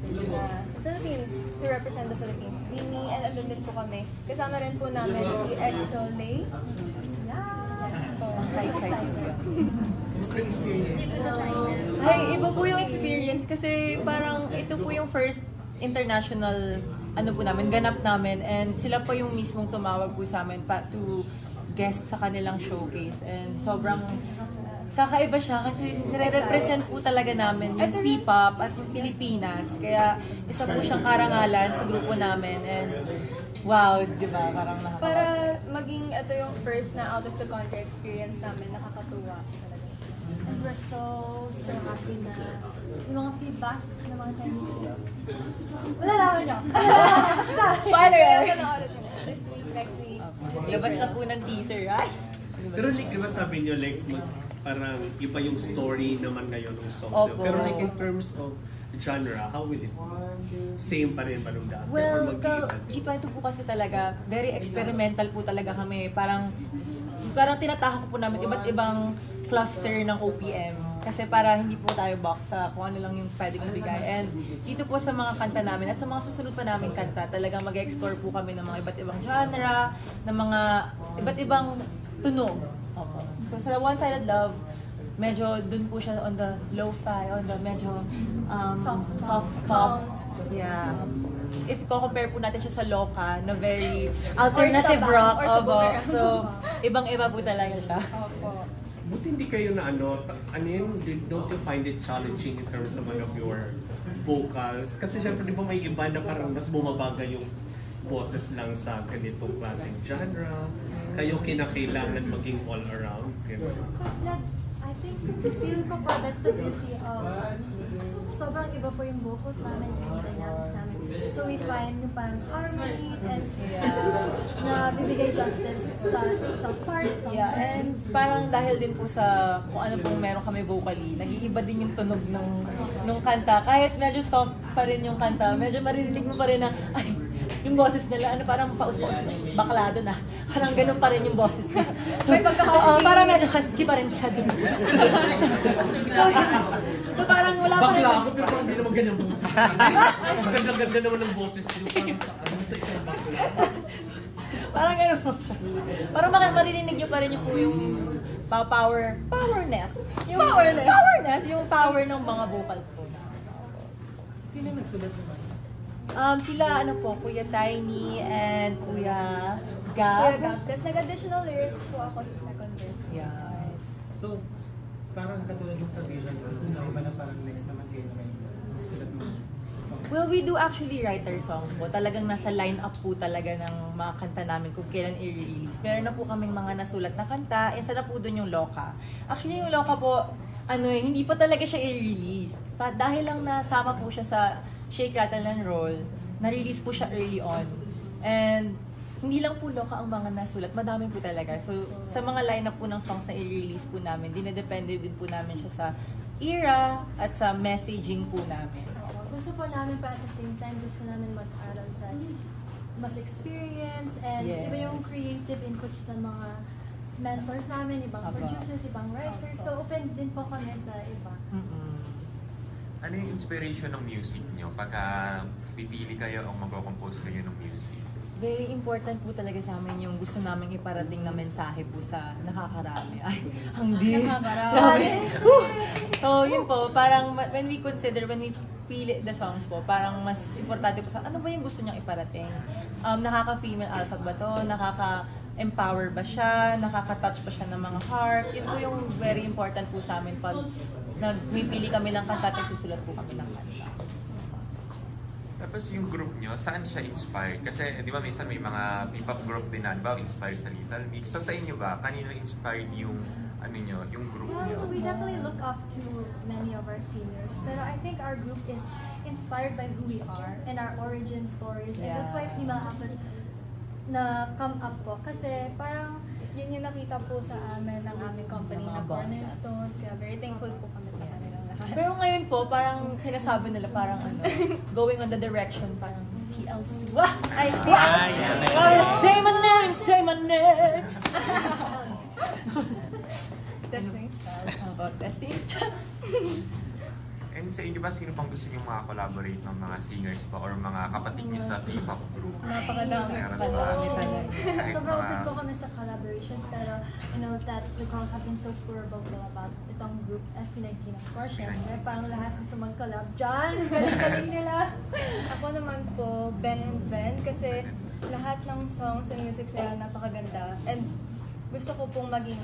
sa Philippines, to represent the Philippines. Dini, and andun din po kami. Kasama rin po namin si Exo Lay. Ay, iba po yung experience kasi parang ito po yung first international po namin, ganap namin, and sila po yung mismong tumawag po sa amin to guest sa kanilang showcase, and sobrang kakaiba siya kasi nire-represent po talaga namin yung P-pop at yung Pilipinas, kaya isa po siyang karangalan sa grupo namin, and wow, di ba? Parang nakakatawa. Para maging ito yung first na out of the country experience namin, nakakatuwa talaga. And we're so happy na yung mga feedback ng mga Chinese is wala naman niyo. Spoiler! This week, next week. Labas na po ng teaser, ay! Pero like, di ba sabi niyo, like, parang iba yung story naman ngayon ng songs. Opo. Pero like, in terms of genre, how will it same pa rin ba nung dati? Well, G22 po kasi talaga, very experimental po talaga kami. Parang tinatahak po namin iba't ibang cluster ng OPM. Kasi para hindi po tayo box sa kung ano lang yung pwedeng ibigay. And dito po sa mga kanta namin at sa mga susunod pa namin kanta, talagang mag-explore po kami ng mga iba't ibang genre, ng mga iba't ibang tunog. Opo. So sa One-Sided Love, medyo dun po siya on the lo-fi, on the medyo soft pop. Yeah. If ko-compare po natin siya sa Loca, na very alternative rock. So, ibang-iba po talaga siya. Opo. Buti hindi kayo na don't you find it challenging in terms of your vocals? Kasi syempre di ba may iba na parang mas bumabaga yung boses lang sa ganitong klaseng genre. Kayo kinakailangan maging all around. I think, feel ko po, that's the beauty of sobrang iba po yung vocals namin, yung dynamics namin. So we find yung parang harmonies and na bibigay justice sa isang part. Yeah, and parang dahil din po sa kung ano pong meron kami vocally, nag-iiba din yung tunog ng kanta. Kahit medyo soft pa rin yung kanta, medyo maririnig mo pa rin na, ay, yung boses nila, parang paus-paus na, baklado na. Parang ganun pa rin yung boses nila. May pagka-husky. Parang medyo husky pa rin siya dun. So parang wala pa rin. Bakla ako, pero hindi naman ganyan boses. Maganda naman ng boses yung parang sa isang bakla. Parang ganun po siya. Parang maririnig nyo pa rin yung po yung powerness. Yung powerness, yung power ng mga vocals po. Sino nagsulat naman? Sila, Kuya Tiny and Kuya Kuya Gab. Gab. Tapos nag-additional lyrics po ako sa second verse. Yes. So, parang katulad ng sa vision, gusto nyo iba na parang next naman kayo na may sulat mo songs? Well, we do actually write our songs po. Talagang nasa line-up po talaga ng mga kanta namin kung kailan i-release. Meron na po kaming mga nasulat na kanta. Isa na po dun yung Loca. Actually, yung Loca po, hindi pa talaga siya i-release. Dahil lang nasama po siya sa Shake, Rattle, and Roll, na-release po siya early on. And hindi lang po Loca ang mga nasulat, madami po talaga. So, sa mga lineup po ng songs na i-release po namin, dinedepende din po namin siya sa era at sa messaging po namin. Gusto po namin pa at the same time, gusto namin mag-aral sa mas experience and iba yung creative inputs ng mga mentors namin, ibang producers, ibang writers. So, open din po kami sa iba. Ano yung inspiration ng music nyo pagka pipili kayo o mag-compose kayo ng music? Very important po talaga sa amin yung gusto namin iparating na mensahe po sa nakakarami. Ay, hindi. Nakakarami. So, yun po, parang when we pili the songs po, parang mas importante po sa ano ba yung gusto niyang iparating. Nakaka-female alpha ba to? Nakaka-empower ba siya? Nakaka-touch ba siya ng mga heart? Yun po yung very important po sa amin pag nagpipili kami ng kanta at susulat po kami ng kanta. Tapos yung group nyo, saan siya inspired? Kasi di ba minsan may mga P-pop group din na, ba inspired sa Little Mix. So sa inyo ba, kanino inspired yung yung group nyo? Well, we definitely look up to many of our seniors. Pero I think our group is inspired by who we are and our origin stories. And that's why Female Alphas na come up po. Kasi parang yun yung nakita po sa amin ng aming company na Cornerstone. Kaya very thankful po kami sa kanilang lahat. Pero ngayon po, parang sinasabi nila parang going on the direction, parang TLC. Wah! Ay, say my name, say my name! Testing. About testing? And sa inyo ba, sino pang gusto niyo mga-collaborate ng mga singers pa or mga kapatid niyo sa P-pop group? Napakadami Meron pala. ba? So, sobrang mga- open po kami sa collaborations, pero I know that the girls have been so pure vocal about itong group SB19. Of course, SB19. syempre, parang lahat gusto mag-collab dyan. Galing nila. Ako naman po, Ben and Ben, kasi lahat ng songs and music nila napakaganda. And gusto ko pong maging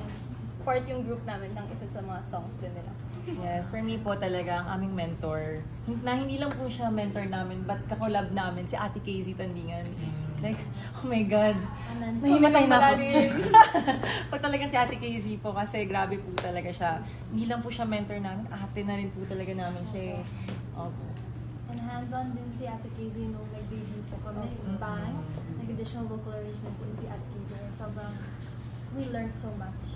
part yung group namin ng isa sa mga songs din nila. Yes, for me po talaga ang aming mentor. Na hindi lang po siya mentor namin, but kakolab namin si Ate Casey Tandingan. Like, oh my God. Amen. Nahimatay na ako. Malalim. Pag talaga si Ate Casey po kasi grabe po talaga siya. Hindi lang po siya mentor namin, ate na rin po talaga namin siya. Opo. And hands-on din si Ate Casey nung may debut po kami. Bang! Nag-additional vocal arrangements din si Ate Casey. And sobrang, we learned so much.